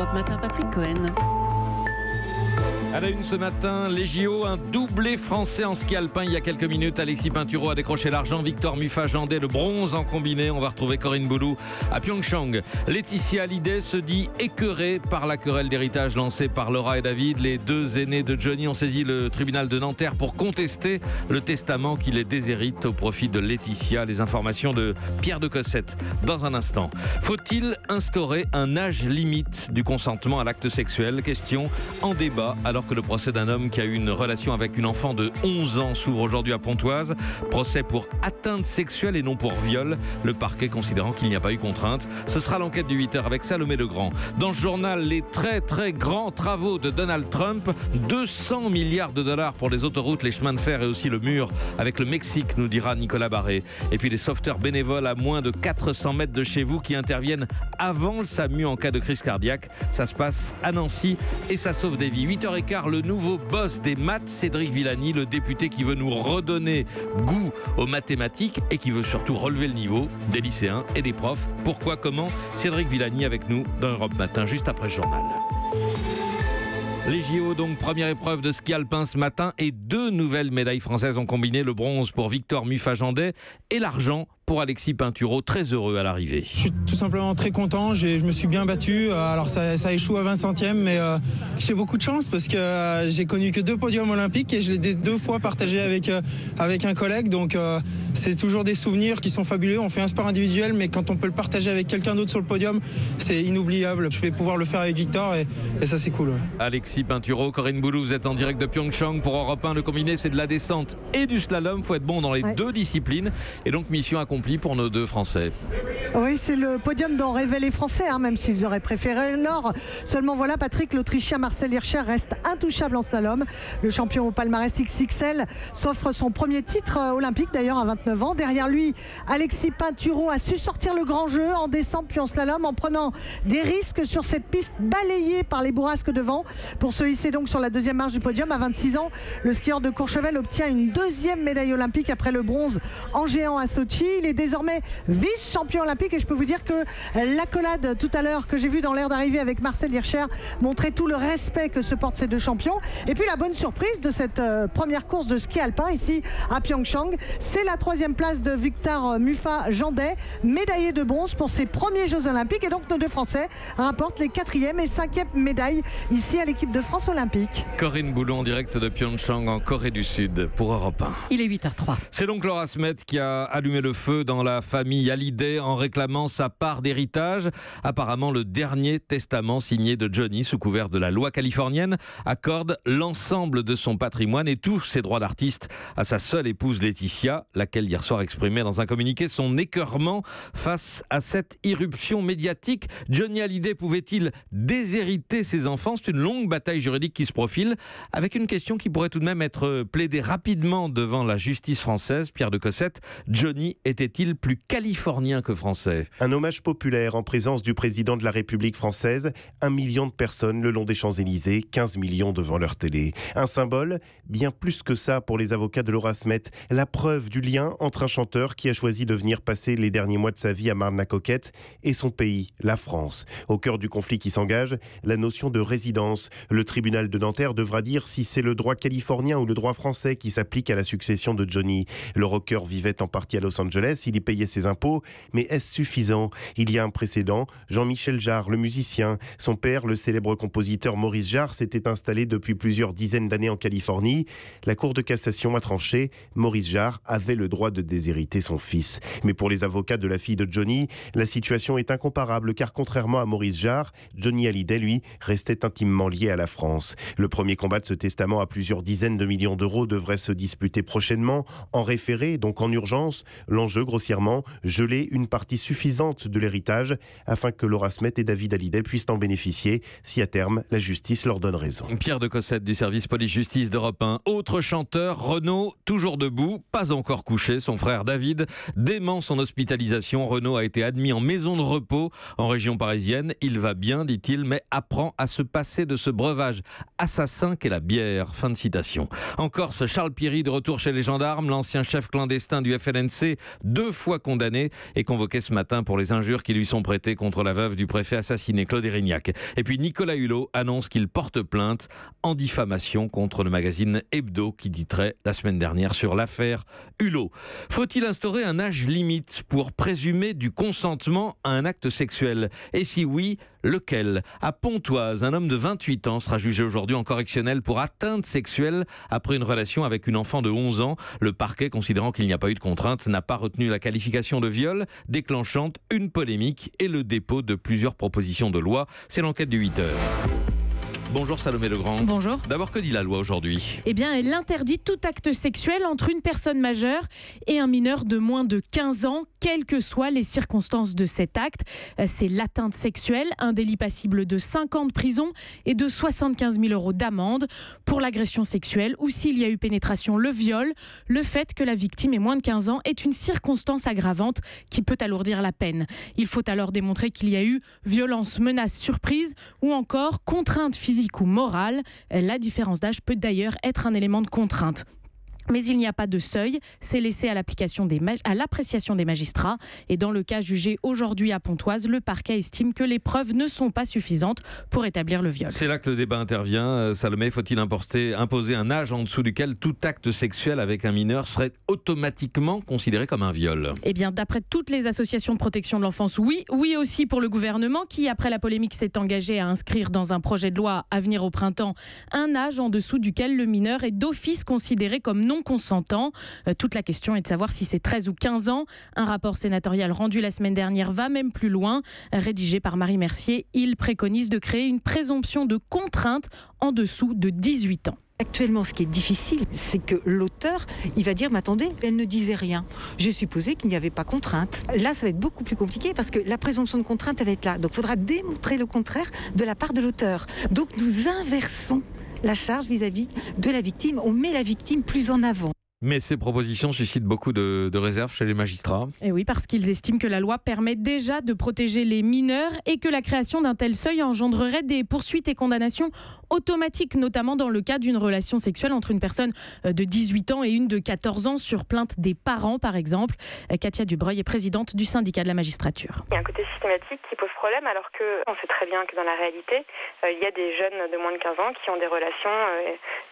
Europe Matin, Patrick Cohen. À la une ce matin, les JO, un doublé français en ski alpin il y a quelques minutes. Alexis Pinturault a décroché l'argent, Victor Muffa-Gendais le bronze en combiné. On va retrouver Corinne Boulou à Pyeongchang. Laetitia Hallyday se dit écœurée par la querelle d'héritage lancée par Laura et David. Les deux aînés de Johnny ont saisi le tribunal de Nanterre pour contester le testament qui les déshérite au profit de Laetitia. Les informations de Pierre de Cossette dans un instant. Faut-il instaurer un âge limite du consentement à l'acte sexuel? Question en débat alors que le procès d'un homme qui a eu une relation avec une enfant de 11 ans s'ouvre aujourd'hui à Pontoise. Procès pour atteinte sexuelle et non pour viol. Le parquet considérant qu'il n'y a pas eu contrainte. Ce sera l'enquête du 8h avec Salomé Legrand. Dans ce journal, les très très grands travaux de Donald Trump. 200 milliards de dollars pour les autoroutes, les chemins de fer et aussi le mur avec le Mexique, nous dira Nicolas Barré. Et puis les sauveteurs bénévoles à moins de 400 mètres de chez vous qui interviennent avant le SAMU en cas de crise cardiaque. Ça se passe à Nancy et ça sauve des vies. 8h15. Le nouveau boss des maths, Cédric Villani, le député qui veut nous redonner goût aux mathématiques et qui veut surtout relever le niveau des lycéens et des profs. Pourquoi, comment? Cédric Villani avec nous dans Europe Matin, juste après le journal. Les JO, donc première épreuve de ski alpin ce matin et deux nouvelles médailles françaises ont combiné, le bronze pour Victor Muffa-Gendais et l'argent pour Alexis Pinturault, très heureux à l'arrivée. Je suis tout simplement très content, je me suis bien battu, alors ça échoue à 20 centièmes, mais j'ai beaucoup de chance parce que j'ai connu que 2 podiums olympiques et je l'ai 2 fois partagé avec un collègue, donc c'est toujours des souvenirs qui sont fabuleux. On fait un sport individuel, mais quand on peut le partager avec quelqu'un d'autre sur le podium, c'est inoubliable. Je vais pouvoir le faire avec Victor et ça c'est cool. Ouais. Alexis Pinturault, Corinne Boulou, vous êtes en direct de Pyeongchang pour Europe 1. Le combiné, c'est de la descente et du slalom, faut être bon dans les deux disciplines et donc mission accomplie pour nos deux Français. Oui, c'est le podium dont rêvaient les Français, même s'ils auraient préféré l'or. Seulement voilà, Patrick, l'Autrichien Marcel Hirscher reste intouchable en slalom. Le champion au palmarès XXL s'offre son premier titre olympique, d'ailleurs à 29 ans. Derrière lui, Alexis Pinturault a su sortir le grand jeu en descente puis en slalom en prenant des risques sur cette piste balayée par les bourrasques de vent. Pour se hisser donc sur la deuxième marche du podium, à 26 ans, le skieur de Courchevel obtient une deuxième médaille olympique après le bronze en géant à Sochi. Il est désormais vice-champion olympique et je peux vous dire que l'accolade tout à l'heure que j'ai vue dans l'air d'arrivée avec Marcel Hirscher montrait tout le respect que se portent ces deux champions. Et puis la bonne surprise de cette première course de ski alpin ici à Pyeongchang, c'est la 3e place de Victor Muffa-Gendais, médaillé de bronze pour ses premiers Jeux olympiques. Et donc nos deux Français rapportent les 4e et 5e médailles ici à l'équipe de France olympique. Corinne Boulou en direct de Pyeongchang en Corée du Sud pour Europe 1. Il est 8h03. C'est donc Laura Smet qui a allumé le feu dans la famille Hallyday en réclamant sa part d'héritage. Apparemment, le dernier testament signé de Johnny sous couvert de la loi californienne accorde l'ensemble de son patrimoine et tous ses droits d'artiste à sa seule épouse Laetitia, laquelle hier soir exprimait dans un communiqué son écœurement face à cette irruption médiatique. Johnny Hallyday pouvait-il déshériter ses enfants? C'est une longue bataille juridique qui se profile avec une question qui pourrait tout de même être plaidée rapidement devant la justice française. Pierre de Cossette, Johnny était-il plus californien que français? Un hommage populaire en présence du président de la République française. 1 million de personnes le long des Champs-Élysées, 15 millions devant leur télé. Un symbole, bien plus que ça pour les avocats de Laura Smet. La preuve du lien entre un chanteur qui a choisi de venir passer les derniers mois de sa vie à Marne-la-Coquette et son pays, la France. Au cœur du conflit qui s'engage, la notion de résidence. Le tribunal de Nanterre devra dire si c'est le droit californien ou le droit français qui s'applique à la succession de Johnny. Le rocker vivait en partie à Los Angeles, il y payait ses impôts, mais est-ce suffisant? Il y a un précédent, Jean-Michel Jarre, le musicien. Son père, le célèbre compositeur Maurice Jarre, s'était installé depuis plusieurs dizaines d'années en Californie. La Cour de cassation a tranché, Maurice Jarre avait le droit de déshériter son fils. Mais pour les avocats de la fille de Johnny, la situation est incomparable car contrairement à Maurice Jarre, Johnny Hallyday, lui, restait intimement lié à la France. Le premier combat de ce testament à plusieurs dizaines de millions d'euros devrait se disputer prochainement, en référé, donc en urgence. L'enjeu, grossièrement, geler une partie suffisante de l'héritage afin que Laura Smet et David Hallyday puissent en bénéficier si à terme la justice leur donne raison. Pierre de Cossette du service police-justice d'Europe 1. Autre chanteur, Renaud, toujours debout, pas encore couché. Son frère David dément son hospitalisation. Renaud a été admis en maison de repos en région parisienne. Il va bien, dit-il, mais apprend à se passer de ce breuvage assassin qu'est la bière. Fin de citation. En Corse, Charles Piry de retour chez les gendarmes. L'ancien chef clandestin du FLNC, 2 fois condamné, est convoqué ce matin pour les injures qui lui sont prêtées contre la veuve du préfet assassiné, Claude Érignac. Et puis Nicolas Hulot annonce qu'il porte plainte en diffamation contre le magazine Hebdo qui titrait la semaine dernière sur l'affaire Hulot. Faut-il instaurer un âge limite pour présumer du consentement à un acte sexuel? Et si oui, lequel? À Pontoise, un homme de 28 ans sera jugé aujourd'hui en correctionnel pour atteinte sexuelle après une relation avec une enfant de 11 ans. Le parquet, considérant qu'il n'y a pas eu de contrainte, n'a pas retenu la qualification de viol, déclenchant une polémique et le dépôt de plusieurs propositions de loi. C'est l'enquête du 8h. Bonjour Salomé Legrand. Bonjour. D'abord, que dit la loi aujourd'hui? Eh bien, elle interdit tout acte sexuel entre une personne majeure et un mineur de moins de 15 ans, quelles que soient les circonstances de cet acte. C'est l'atteinte sexuelle, un délit passible de 5 ans de prison et de 75 000 € d'amende. Pour l'agression sexuelle ou s'il y a eu pénétration, le viol, le fait que la victime ait moins de 15 ans est une circonstance aggravante qui peut alourdir la peine. Il faut alors démontrer qu'il y a eu violence, menace, surprise ou encore contrainte physique ou morale. La différence d'âge peut d'ailleurs être un élément de contrainte. Mais il n'y a pas de seuil, c'est laissé à l'appréciation des magistrats. Et dans le cas jugé aujourd'hui à Pontoise, le parquet estime que les preuves ne sont pas suffisantes pour établir le viol. C'est là que le débat intervient. Salomé, faut-il imposer un âge en dessous duquel tout acte sexuel avec un mineur serait automatiquement considéré comme un viol? Eh bien, d'après toutes les associations de protection de l'enfance, oui. Oui aussi pour le gouvernement qui, après la polémique, s'est engagé à inscrire dans un projet de loi à venir au printemps un âge en dessous duquel le mineur est d'office considéré comme non consentant. Toute la question est de savoir si c'est 13 ou 15 ans. Un rapport sénatorial rendu la semaine dernière va même plus loin. Rédigé par Marie Mercier, il préconise de créer une présomption de contrainte en dessous de 18 ans. Actuellement, ce qui est difficile, c'est que l'auteur, il va dire, mais attendez, elle ne disait rien. J'ai supposé qu'il n'y avait pas contrainte. Là, ça va être beaucoup plus compliqué parce que la présomption de contrainte, elle va être là. Donc, il faudra démontrer le contraire de la part de l'auteur. Donc, nous inversons la charge vis-à-vis de la victime. On met la victime plus en avant. Mais ces propositions suscitent beaucoup de réserves chez les magistrats. Et oui, parce qu'ils estiment que la loi permet déjà de protéger les mineurs et que la création d'un tel seuil engendrerait des poursuites et condamnations automatiques, notamment dans le cas d'une relation sexuelle entre une personne de 18 ans et une de 14 ans sur plainte des parents, par exemple. Katia Dubreuil est présidente du syndicat de la magistrature. Il y a un côté systématique qui pose problème, alors qu'on sait très bien que dans la réalité, il y a des jeunes de moins de 15 ans qui ont des relations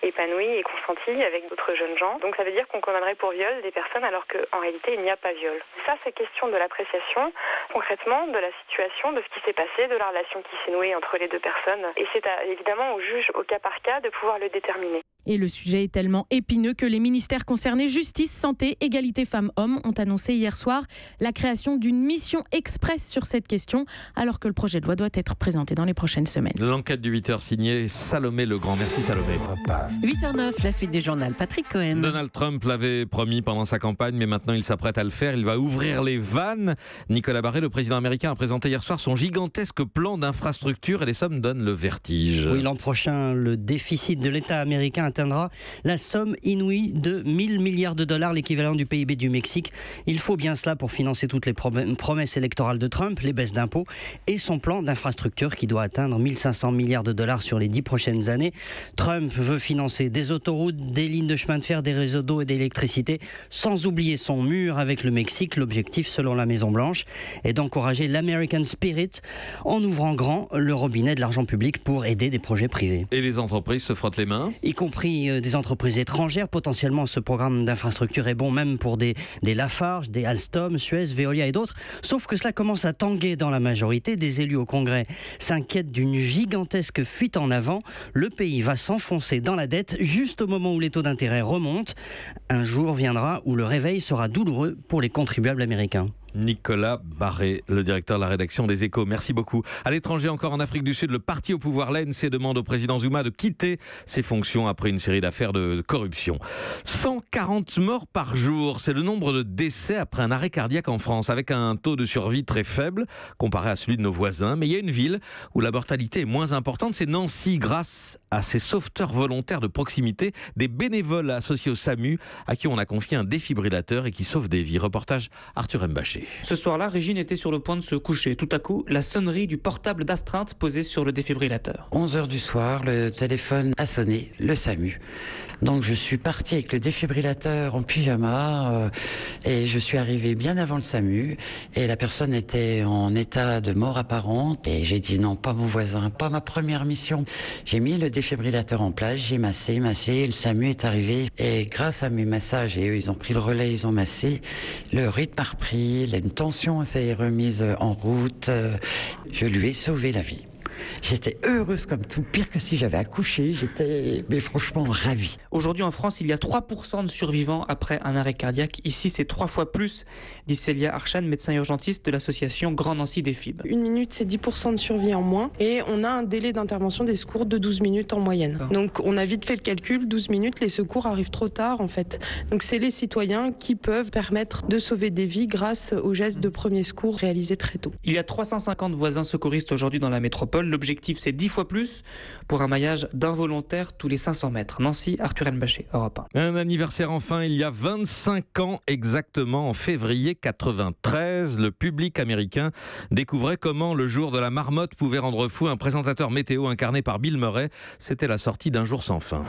épanouies et consenties avec d'autres jeunes gens. Donc ça veut dire qu'on condamnerait pour viol des personnes alors qu'en réalité il n'y a pas viol. Ça, c'est question de l'appréciation concrètement de la situation, de ce qui s'est passé, de la relation qui s'est nouée entre les deux personnes. Et c'est évidemment au juge au cas par cas de pouvoir le déterminer. Et le sujet est tellement épineux que les ministères concernés, justice, santé, égalité femmes-hommes, ont annoncé hier soir la création d'une mission express sur cette question, alors que le projet de loi doit être présenté dans les prochaines semaines. L'enquête du 8h signée Salomé Legrand. Merci Salomé. 8h09, la suite du journal. Patrick Cohen. Donald Trump l'avait promis pendant sa campagne, mais maintenant il s'apprête à le faire. Il va ouvrir les vannes. Nicolas Barré, le président américain, a présenté hier soir son gigantesque plan d'infrastructure et les sommes donnent le vertige. Oui, l'an prochain, le déficit de l'État américain atteindra la somme inouïe de 1000 milliards de dollars, l'équivalent du PIB du Mexique. Il faut bien cela pour financer toutes les promesses électorales de Trump, les baisses d'impôts et son plan d'infrastructure qui doit atteindre 1500 milliards de dollars sur les 10 prochaines années. Trump veut financer des autoroutes, des lignes de chemin de fer, des réseaux d'eau et d'électricité, sans oublier son mur avec le Mexique. L'objectif, selon la Maison-Blanche, est d'encourager l'American Spirit en ouvrant grand le robinet de l'argent public pour aider des projets privés. Et les entreprises se frottent les mains, y compris des entreprises étrangères. Potentiellement, ce programme d'infrastructure est bon même pour des Lafarge, des Alstom, Suez, Veolia et d'autres. Sauf que cela commence à tanguer dans la majorité. Des élus au Congrès s'inquiètent d'une gigantesque fuite en avant. Le pays va s'enfoncer dans la dette juste au moment où les taux d'intérêt remontent. Un jour viendra où le réveil sera douloureux pour les contribuables américains. Nicolas Barré, le directeur de la rédaction des Échos. Merci beaucoup. À l'étranger, encore en Afrique du Sud, le parti au pouvoir, l'ANC, demande au président Zuma de quitter ses fonctions après une série d'affaires de corruption. 140 morts par jour, c'est le nombre de décès après un arrêt cardiaque en France, avec un taux de survie très faible comparé à celui de nos voisins. Mais il y a une ville où la mortalité est moins importante, c'est Nancy, grâce à ces sauveteurs volontaires de proximité, des bénévoles associés au SAMU, à qui on a confié un défibrillateur et qui sauvent des vies. Reportage Arthur Mbaché. Ce soir-là, Régine était sur le point de se coucher. Tout à coup, la sonnerie du portable d'astreinte posé sur le défibrillateur. 11h du soir, le téléphone a sonné, le SAMU. Donc je suis partie avec le défibrillateur en pyjama et je suis arrivée bien avant le SAMU et la personne était en état de mort apparente et j'ai dit non, pas mon voisin, pas ma première mission. J'ai mis le défibrillateur en place, j'ai massé, et le SAMU est arrivé et grâce à mes massages, et eux ils ont pris le relais, ils ont massé, le rythme a repris, une tension s'est remise en route, je lui ai sauvé la vie. J'étais heureuse comme tout, pire que si j'avais accouché, j'étais mais franchement ravie. Aujourd'hui en France, il y a 3% de survivants après un arrêt cardiaque. Ici, c'est 3 fois plus, dit Célia Archan, médecin urgentiste de l'association Grand Nancy Défib. Une minute, c'est 10% de survie en moins et on a un délai d'intervention des secours de 12 minutes en moyenne. Donc on a vite fait le calcul, 12 minutes, les secours arrivent trop tard en fait. Donc c'est les citoyens qui peuvent permettre de sauver des vies grâce aux gestes de premier secours réalisés très tôt. Il y a 350 voisins secouristes aujourd'hui dans la métropole. L'objectif, c'est 10 fois plus pour un maillage d'involontaires tous les 500 mètres. Nancy, Arthur Elbaché, Europe 1. Un anniversaire enfin, il y a 25 ans exactement, en février 93, le public américain découvrait comment le jour de la marmotte pouvait rendre fou un présentateur météo incarné par Bill Murray. C'était la sortie d'Un jour sans fin.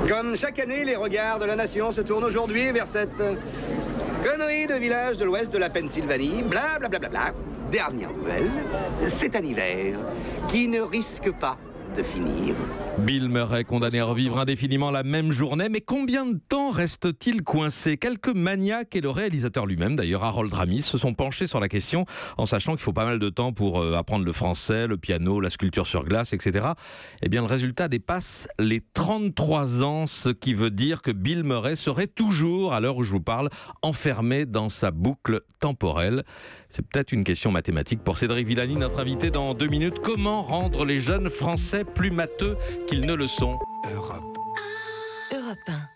Comme chaque année, les regards de la nation se tournent aujourd'hui vers cette connerie de village de l'ouest de la Pennsylvanie. Bla bla bla bla bla. Dernière nouvelle, c'est un hiver qui ne risque pas de finir. Bill Murray condamné à revivre indéfiniment la même journée, mais combien de temps reste-t-il coincé? Quelques maniaques et le réalisateur lui-même, d'ailleurs Harold Ramis, se sont penchés sur la question en sachant qu'il faut pas mal de temps pour apprendre le français, le piano, la sculpture sur glace, etc. Eh bien le résultat dépasse les 33 ans, ce qui veut dire que Bill Murray serait toujours, à l'heure où je vous parle, enfermé dans sa boucle temporelle. C'est peut-être une question mathématique pour Cédric Villani, notre invité dans 2 minutes. Comment rendre les jeunes Français plus matheux qu'ils ne le sont? Europe 1.